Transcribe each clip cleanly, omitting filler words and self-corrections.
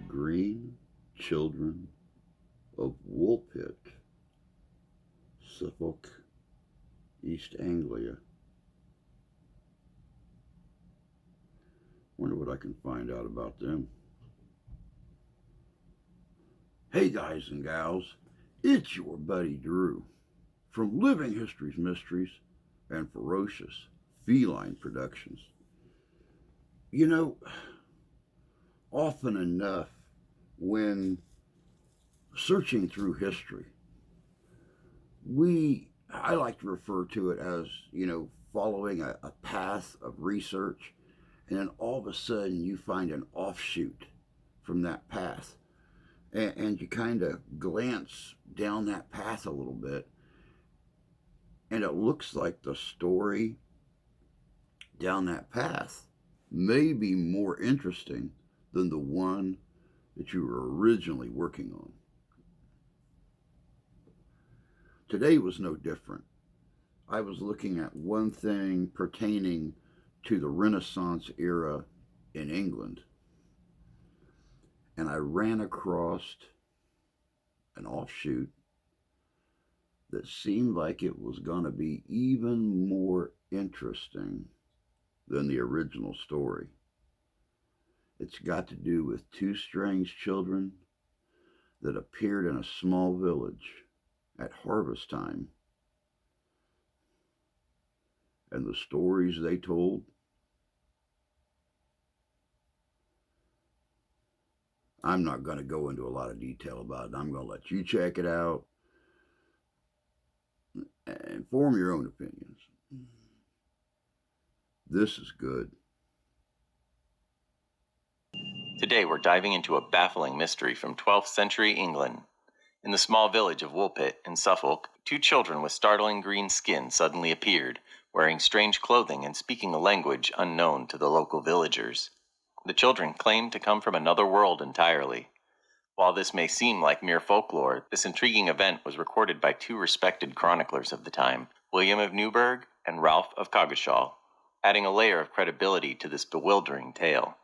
Green Children of Woolpit, Suffolk, East Anglia. Wonder what I can find out about them. Hey guys and gals, it's your buddy Drew from Living History's Mysteries and Ferocious Feline Productions. You know, often enough when searching through history, I like to refer to it as, following a path of research, and then all of a sudden you find an offshoot from that path. And you kind of glance down that path a little bit, and it looks like the story down that path may be more interesting than the one that you were originally working on. Today was no different. I was looking at one thing pertaining to the Renaissance era in England, and I ran across an offshoot that seemed like it was going to be even more interesting than the original story. It's got to do with two strange children that appeared in a small village at harvest time, and the stories they told. I'm not going to go into a lot of detail about it. I'm going to let you check it out and form your own opinions. This is good. Today we're diving into a baffling mystery from 12th century England. In the small village of Woolpit in Suffolk, two children with startling green skin suddenly appeared, wearing strange clothing and speaking a language unknown to the local villagers. The children claimed to come from another world entirely. While this may seem like mere folklore, this intriguing event was recorded by two respected chroniclers of the time, William of Newburgh and Ralph of Coggeshall, adding a layer of credibility to this bewildering tale.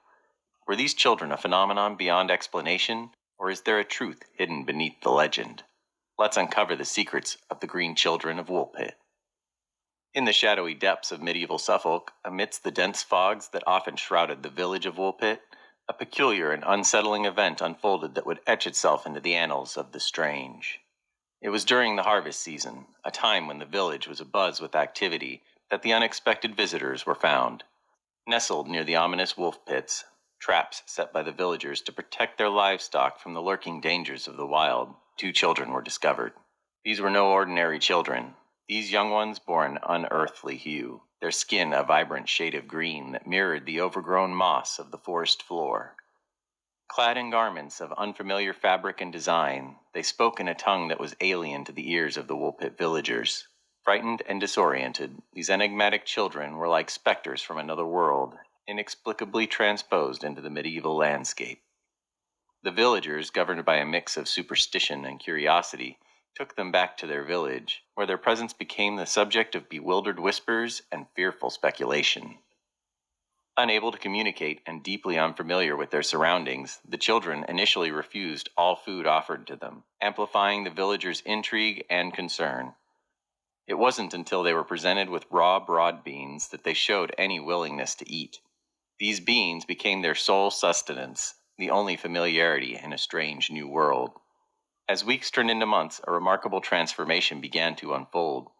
Were these children a phenomenon beyond explanation, or is there a truth hidden beneath the legend? Let's uncover the secrets of the Green Children of Woolpit. In the shadowy depths of medieval Suffolk, amidst the dense fogs that often shrouded the village of Woolpit, a peculiar and unsettling event unfolded that would etch itself into the annals of the strange. It was during the harvest season, a time when the village was abuzz with activity, that the unexpected visitors were found. Nestled near the ominous wolf pits, traps set by the villagers to protect their livestock from the lurking dangers of the wild, two children were discovered. These were no ordinary children. These young ones bore an unearthly hue, their skin a vibrant shade of green that mirrored the overgrown moss of the forest floor. Clad in garments of unfamiliar fabric and design, they spoke in a tongue that was alien to the ears of the Woolpit villagers. Frightened and disoriented, these enigmatic children were like specters from another world, inexplicably transposed into the medieval landscape. The villagers, governed by a mix of superstition and curiosity, took them back to their village, where their presence became the subject of bewildered whispers and fearful speculation. Unable to communicate and deeply unfamiliar with their surroundings, the children initially refused all food offered to them, amplifying the villagers' intrigue and concern. It wasn't until they were presented with raw broad beans that they showed any willingness to eat. These beans became their sole sustenance, the only familiarity in a strange new world. As weeks turned into months, a remarkable transformation began to unfold.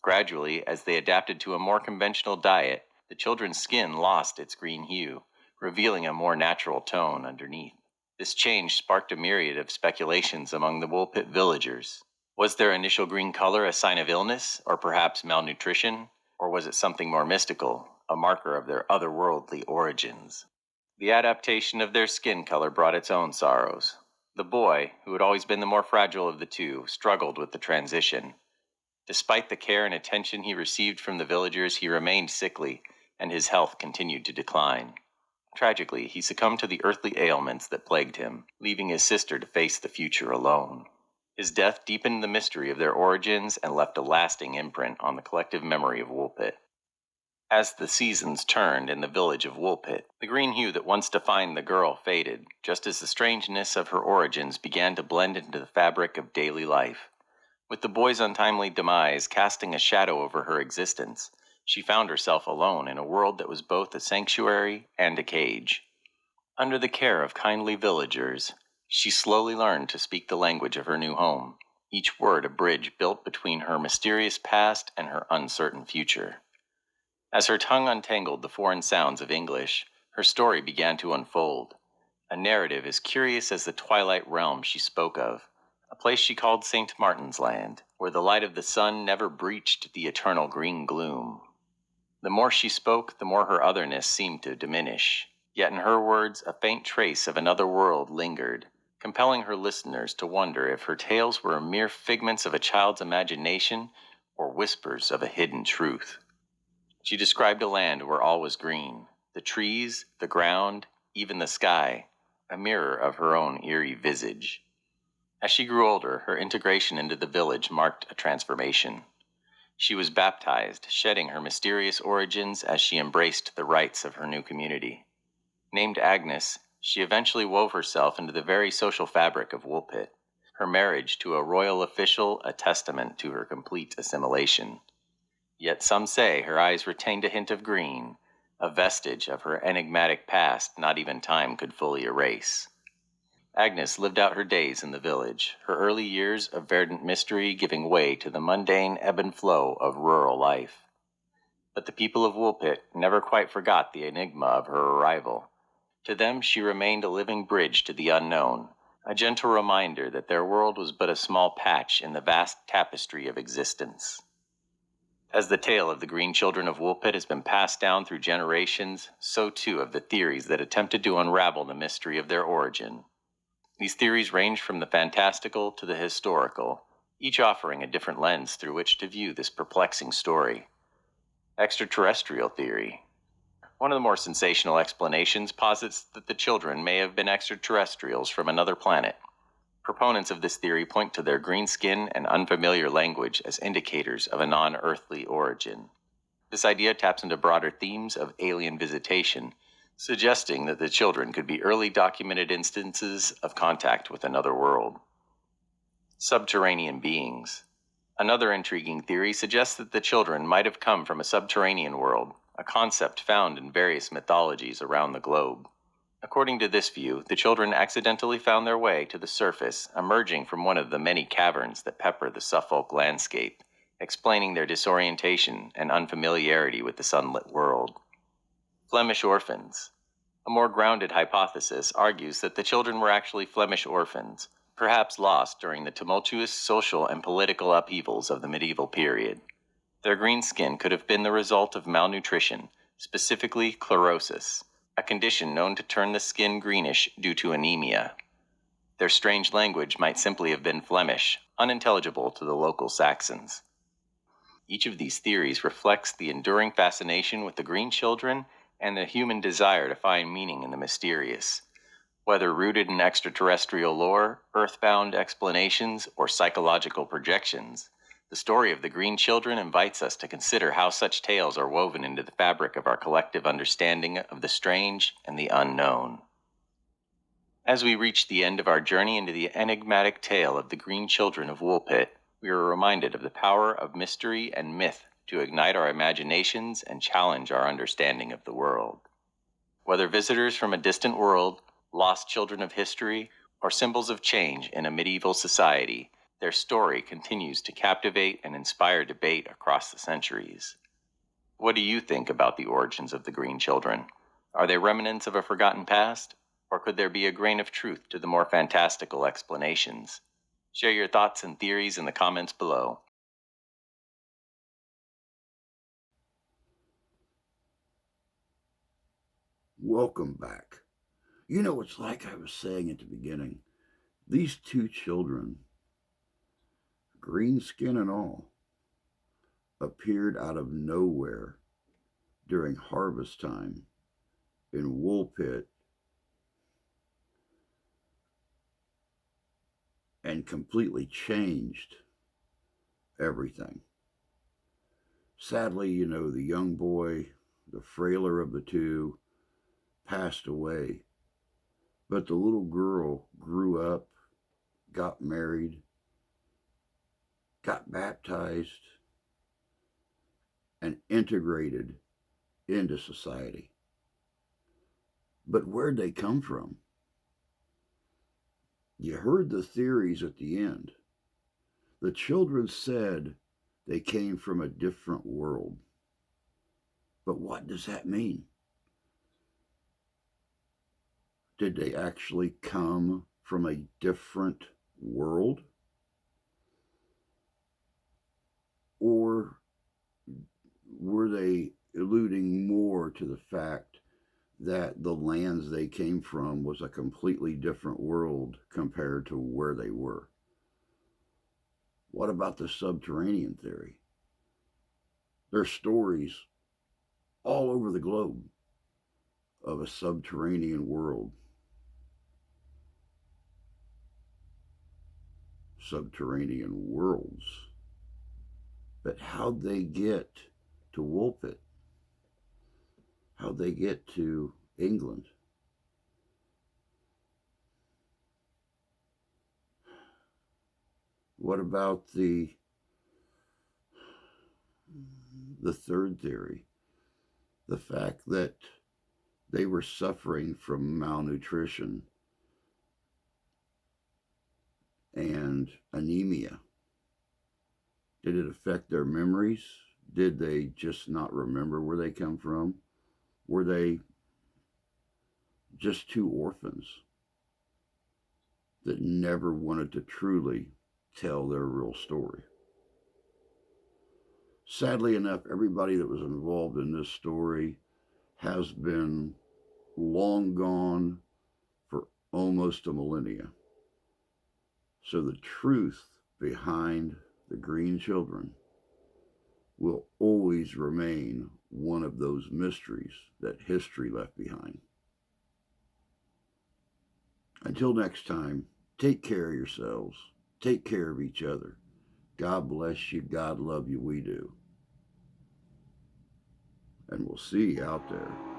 Gradually, as they adapted to a more conventional diet, the children's skin lost its green hue, revealing a more natural tone underneath. This change sparked a myriad of speculations among the Woolpit villagers. Was their initial green color a sign of illness, or perhaps malnutrition? Or was it something more mystical, a marker of their otherworldly origins? The adaptation of their skin color brought its own sorrows. The boy, who had always been the more fragile of the two, struggled with the transition. Despite the care and attention he received from the villagers, he remained sickly, and his health continued to decline. Tragically, he succumbed to the earthly ailments that plagued him, leaving his sister to face the future alone. His death deepened the mystery of their origins and left a lasting imprint on the collective memory of Woolpit. As the seasons turned in the village of Woolpit, the green hue that once defined the girl faded, just as the strangeness of her origins began to blend into the fabric of daily life. With the boy's untimely demise casting a shadow over her existence, she found herself alone in a world that was both a sanctuary and a cage. Under the care of kindly villagers, she slowly learned to speak the language of her new home, each word a bridge built between her mysterious past and her uncertain future. As her tongue untangled the foreign sounds of English, her story began to unfold, a narrative as curious as the twilight realm she spoke of, a place she called St. Martin's Land, where the light of the sun never breached the eternal green gloom. The more she spoke, the more her otherness seemed to diminish, yet in her words a faint trace of another world lingered, compelling her listeners to wonder if her tales were mere figments of a child's imagination or whispers of a hidden truth. She described a land where all was green, the trees, the ground, even the sky, a mirror of her own eerie visage. As she grew older, her integration into the village marked a transformation. She was baptized, shedding her mysterious origins as she embraced the rites of her new community. Named Agnes, she eventually wove herself into the very social fabric of Woolpit, her marriage to a royal official a testament to her complete assimilation. Yet some say her eyes retained a hint of green, a vestige of her enigmatic past not even time could fully erase. Agnes lived out her days in the village, her early years of verdant mystery giving way to the mundane ebb and flow of rural life. But the people of Woolpit never quite forgot the enigma of her arrival. To them she remained a living bridge to the unknown, a gentle reminder that their world was but a small patch in the vast tapestry of existence. As the tale of the Green Children of Woolpit has been passed down through generations, so too have the theories that attempted to unravel the mystery of their origin. These theories range from the fantastical to the historical, each offering a different lens through which to view this perplexing story. Extraterrestrial theory. One of the more sensational explanations posits that the children may have been extraterrestrials from another planet. Proponents of this theory point to their green skin and unfamiliar language as indicators of a non-earthly origin. This idea taps into broader themes of alien visitation, suggesting that the children could be early documented instances of contact with another world. Subterranean beings. Another intriguing theory suggests that the children might have come from a subterranean world, a concept found in various mythologies around the globe. According to this view, the children accidentally found their way to the surface, emerging from one of the many caverns that pepper the Suffolk landscape, explaining their disorientation and unfamiliarity with the sunlit world. Flemish orphans. A more grounded hypothesis argues that the children were actually Flemish orphans, perhaps lost during the tumultuous social and political upheavals of the medieval period. Their green skin could have been the result of malnutrition, specifically chlorosis, a condition known to turn the skin greenish due to anemia. Their strange language might simply have been Flemish, unintelligible to the local Saxons. Each of these theories reflects the enduring fascination with the green children and the human desire to find meaning in the mysterious. Whether rooted in extraterrestrial lore, earthbound explanations, or psychological projections, the story of the Green Children invites us to consider how such tales are woven into the fabric of our collective understanding of the strange and the unknown. As we reach the end of our journey into the enigmatic tale of the Green Children of Woolpit, we are reminded of the power of mystery and myth to ignite our imaginations and challenge our understanding of the world. Whether visitors from a distant world, lost children of history, or symbols of change in a medieval society, their story continues to captivate and inspire debate across the centuries. What do you think about the origins of the Green Children? Are they remnants of a forgotten past? Or could there be a grain of truth to the more fantastical explanations? Share your thoughts and theories in the comments below. Welcome back. You know, it's like I was saying at the beginning. These two children, green skin and all, appeared out of nowhere during harvest time in Woolpit and completely changed everything. Sadly, you know, the young boy the frailer of the two, passed away. But the little girl grew up, got married, got baptized, and integrated into society. But where'd they come from? You heard the theories at the end. The children said they came from a different world. But what does that mean? Did they actually come from a different world? Or were they alluding more to the fact that the lands they came from was a completely different world compared to where they were? What about the subterranean theory? There's stories all over the globe of a subterranean world. Subterranean worlds. But how'd they get to Woolpit? How'd they get to England? What about the third theory? The fact that they were suffering from malnutrition and anemia. Did it affect their memories? Did they just not remember where they come from? Were they just two orphans that never wanted to truly tell their real story? Sadly enough, everybody that was involved in this story has been long gone for almost a millennia. So the truth behind the Green Children will always remain one of those mysteries that history left behind. Until next time, take care of yourselves. Take care of each other. God bless you. God love you. We do. And we'll see you out there.